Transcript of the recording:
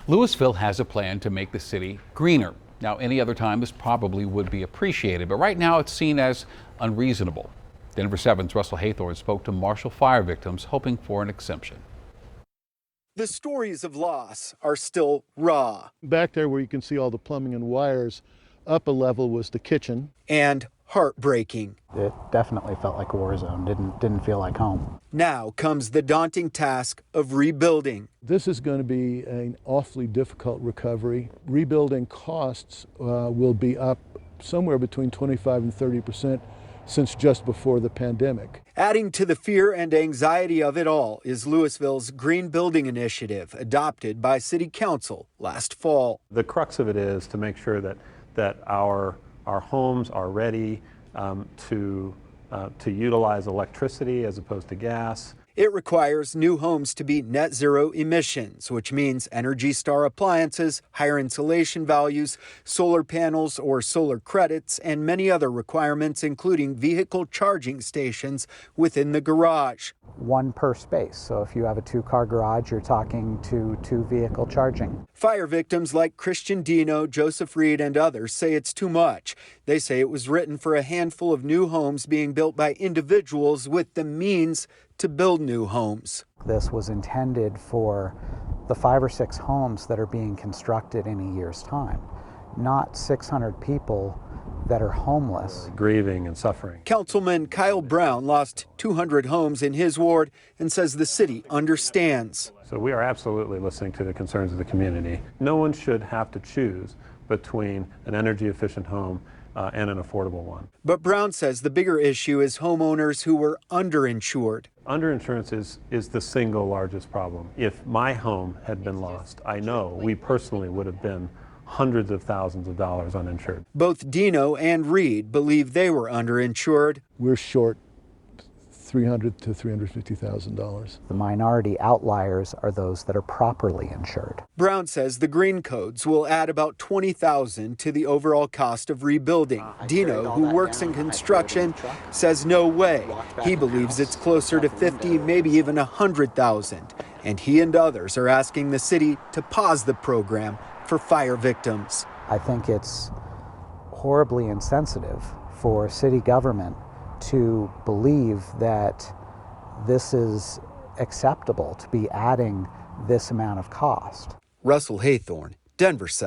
Louisville has a plan to make the city greener. Now, any other time this probably would be appreciated, but right now it's seen as unreasonable. Denver 7's Russell Haythorne spoke to Marshall fire victims hoping for an exemption. The stories of loss are still raw. Back there where you can see all the plumbing and wires, up a level was the kitchen. And heartbreaking. It definitely felt like a war zone, didn't feel like home. Now comes the daunting task of rebuilding. This is going to be an awfully difficult recovery. Rebuilding costs will be up somewhere between 25 and 30% since just before the pandemic. Adding to the fear and anxiety of it all is Louisville's Green Building Initiative, adopted by City Council last fall. The crux of it is to make sure that our homes are ready to utilize electricity as opposed to gas. It requires new homes to be net zero emissions, which means Energy Star appliances, higher insulation values, solar panels or solar credits, and many other requirements, including vehicle charging stations within the garage. One per space. So if you have a 2-car garage, you're talking to 2 vehicle charging. Fire victims like Christian Dino, Joseph Reed, and others say it's too much. They say it was written for a handful of new homes being built by individuals with the means to build new homes. This was intended for the 5 or 6 homes that are being constructed in a year's time, not 600 people that are homeless. Grieving and suffering. Councilman Kyle Brown lost 200 homes in his ward and says the city understands. So we are absolutely listening to the concerns of the community. No one should have to choose between an energy efficient home and an affordable one. But Brown says the bigger issue is homeowners who were underinsured. Underinsurance is the single largest problem. If my home had been lost, I know we personally would have been hundreds of thousands of dollars uninsured. Both Dino and Reed believe they were underinsured. We're short $300,000 to $350,000. The minority outliers are those that are properly insured. Brown says the green codes will add about $20,000 to the overall cost of rebuilding. Dino, who works in construction, says no way. He believes it's closer to $50,000, maybe even $100,000. And he and others are asking the city to pause the program for fire victims. I think it's horribly insensitive for city government to believe that this is acceptable to be adding this amount of cost. Russell Haythorne, Denver 7.